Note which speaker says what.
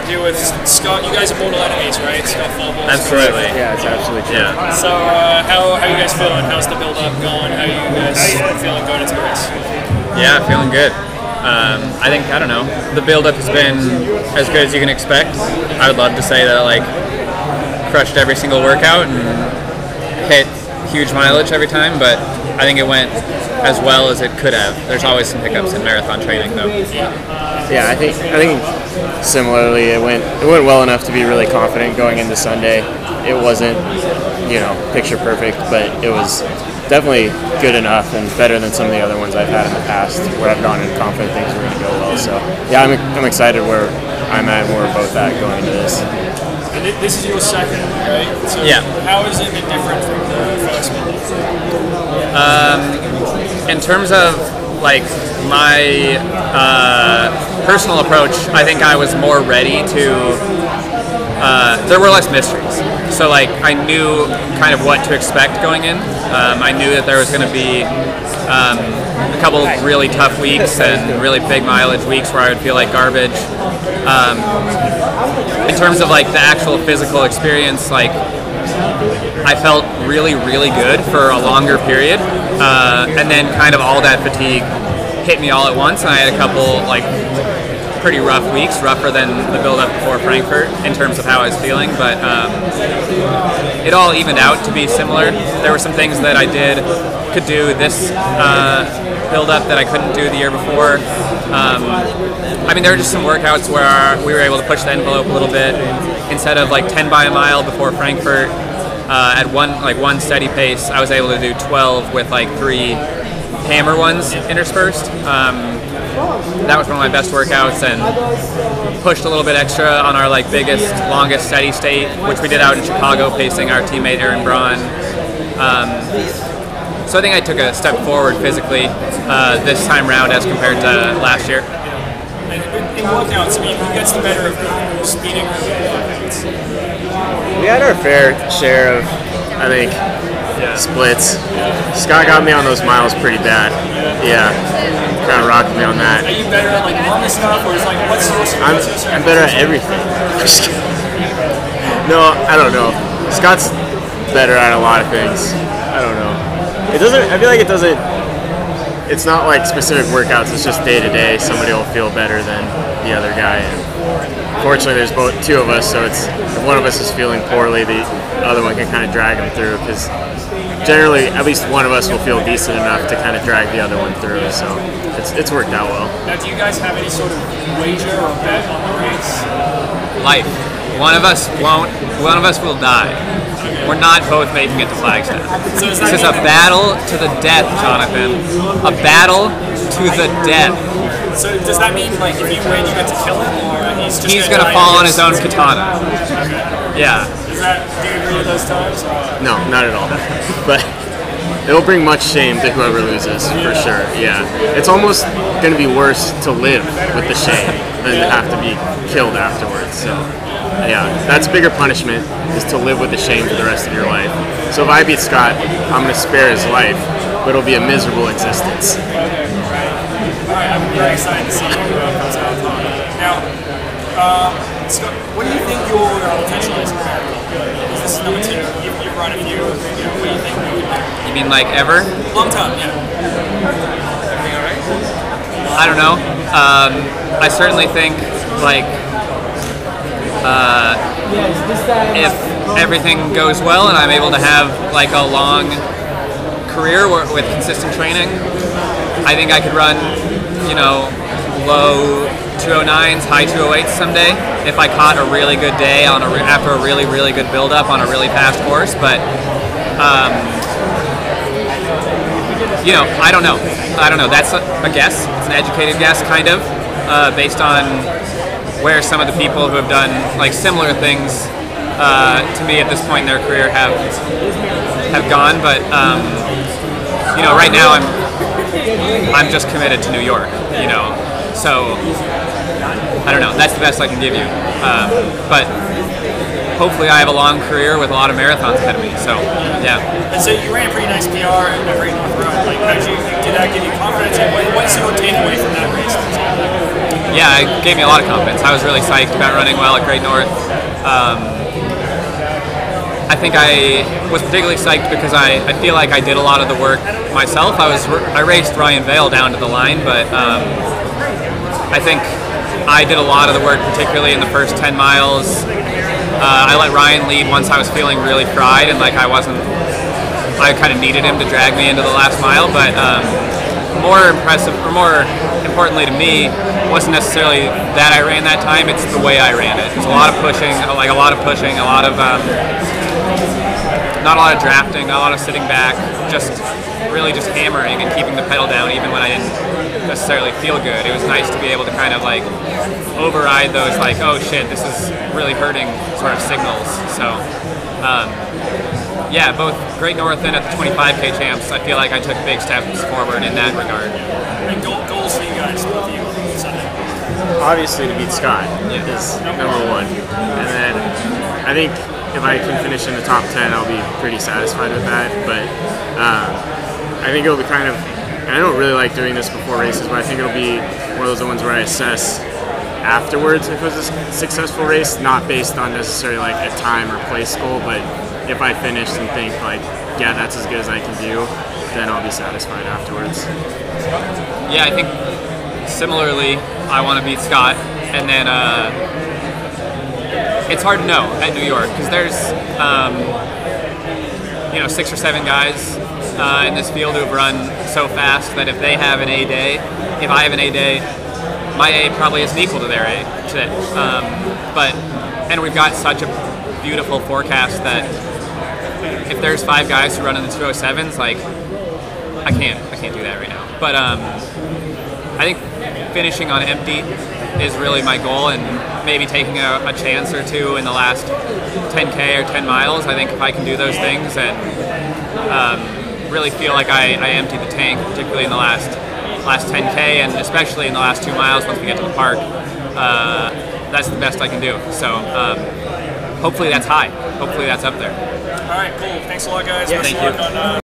Speaker 1: here with Scott. You guys are mortal enemies, right? Scott Fauble.
Speaker 2: Absolutely.
Speaker 3: Yeah, it's absolutely true.
Speaker 2: Yeah.
Speaker 1: So how you guys feeling? How's the build up going? How you guys feeling going into the race?
Speaker 2: Yeah, feeling good. I think, I don't know, the build-up has been as good as you can expect. I would love to say that I crushed every single workout and hit huge mileage every time, but I think it went as well as it could have. There's always some hiccups in marathon training, though.
Speaker 3: Yeah, I think similarly, it went well enough to be really confident going into Sunday. It wasn't, picture perfect, but it was definitely good enough and better than some of the other ones I've had in the past where I've gone in confident things are going to go well. So yeah, I'm excited where I'm at and where we're both at going into this.
Speaker 1: And this is your second, right? So
Speaker 2: yeah.
Speaker 1: How has it been different from the first one?
Speaker 2: In terms of my personal approach, I think I was more ready to. There were less mysteries, so I knew kind of what to expect going in. I knew that there was going to be a couple really tough weeks and really big mileage weeks where I would feel like garbage. In terms of the actual physical experience, I felt really, really good for a longer period, and then kind of all that fatigue hit me all at once, and I had a couple pretty rough weeks, rougher than the build-up before Frankfurt in terms of how I was feeling, but it all evened out to be similar. There were some things that I could do this build-up that I couldn't do the year before. There were just some workouts where we were able to push the envelope a little bit. Instead of 10 by a mile before Frankfurt, at one steady pace, I was able to do 12 with 3 hammer ones interspersed. That was one of my best workouts, and pushed a little bit extra on our biggest, longest steady state, which we did out in Chicago, pacing our teammate Aaron Braun. So I think I took a step forward physically this time round as compared to last year.
Speaker 1: In workouts, who gets the better of speeding workouts?
Speaker 3: We had our fair share of, I think, splits. Scott got me on those miles pretty bad. Yeah, kind of rocked me on that.
Speaker 1: Are you better at on this stuff, or is what's your
Speaker 3: I'm better at everything. No, I don't know. Scott's better at a lot of things. I don't know. It doesn't. I feel like it doesn't. It's not specific workouts. It's just day to day. Somebody will feel better than the other guy. And fortunately, there's two of us, so it's if one of us is feeling poorly, the other one can kind of drag him through. Because generally, at least one of us will feel decent enough to kind of drag the other one through. So it's worked out well.
Speaker 1: Now, do you guys have any sort of wager or bet on the race?
Speaker 2: Life. One of us won't. One of us will die. We're not both making it to Flagstaff.
Speaker 1: So
Speaker 2: this is a battle to the death, Jonathan. A battle to the death.
Speaker 1: So does that mean if you win, you get to kill him, or he's
Speaker 2: gonna fall on his own katana? Okay. Yeah.
Speaker 1: Do you agree with those times?
Speaker 3: No, not at all. But it'll bring much shame to whoever loses, for sure. Yeah. It's almost going to be worse to live with the shame than to have to be killed afterwards. So, yeah, that's bigger punishment, is to live with the shame for the rest of your life. So if I beat Scott, I'm going to spare his life, but it'll be a miserable existence.
Speaker 1: Alright, I'm very excited to see you comes out on. Now, Scott, what do you think your potential is? This is number 2. You've run a few. What do you think you would do?
Speaker 2: You mean ever?
Speaker 1: Long time, yeah.
Speaker 2: Everything alright? I don't know. I certainly think if everything goes well and I'm able to have a long career with consistent training, I think I could run, low 209s, high 208s someday if I caught a really good day after a really, really good build-up on a really fast course. But I don't know. That's a guess. It's an educated guess, kind of, based on where some of the people who have done similar things to me at this point in their career have gone. But right now I'm just committed to New York. So I don't know. That's the best I can give you. But hopefully I have a long career with a lot of marathons ahead of me. So yeah.
Speaker 1: And so you ran a pretty nice PR at the Great North Run. Did that give you confidence? What's your takeaway from that race?
Speaker 2: yeah, it gave me a lot of confidence. I was really psyched about running well at Great North. I think I was particularly psyched because I feel like I did a lot of the work myself. I raced Ryan Vail down to the line, but I think I did a lot of the work, particularly in the first 10 miles. I let Ryan lead once I was feeling really fried and like I kind of needed him to drag me into the last mile, but more impressive, or more importantly to me, wasn't necessarily that I ran that time, it's the way I ran it. It's a lot of pushing, not a lot of drafting, not a lot of sitting back, really just hammering and keeping the pedal down even when I didn't necessarily feel good. It was nice to be able to kind of like override those like, oh shit, this is really hurting sort of signals. So yeah, both Great North and at the 25K champs, I feel like I took big steps forward in that regard.
Speaker 1: And goals for you guys with you Sunday?
Speaker 3: Obviously to beat Scott is number one. And then I think if I can finish in the top 10, I'll be pretty satisfied with that. But I think it'll be kind of, and I don't really like doing this before races, but I think it'll be one of those ones where I assess afterwards if it was a successful race, not based on necessarily like a time or place goal, but if I finish and think like, yeah, that's as good as I can do, then I'll be satisfied afterwards.
Speaker 2: Yeah, I think similarly, I want to beat Scott, and then it's hard to know at New York because there's 6 or 7 guys in this field who have run so fast that if they have an A day, if I have an A day, my A probably isn't equal to their A today. And we've got such a beautiful forecast that if there's 5 guys who run in the 207s, like I can't do that right now. But I think finishing on empty is really my goal, and maybe taking a chance or two in the last 10K or 10 miles. I think if I can do those things and really feel like I emptied the tank, particularly in the last 10K and especially in the last 2 miles once we get to the park, that's the best I can do. So hopefully that's high. Hopefully that's up there.
Speaker 1: All right, cool. Thanks a lot, guys.
Speaker 2: Yeah, thank you.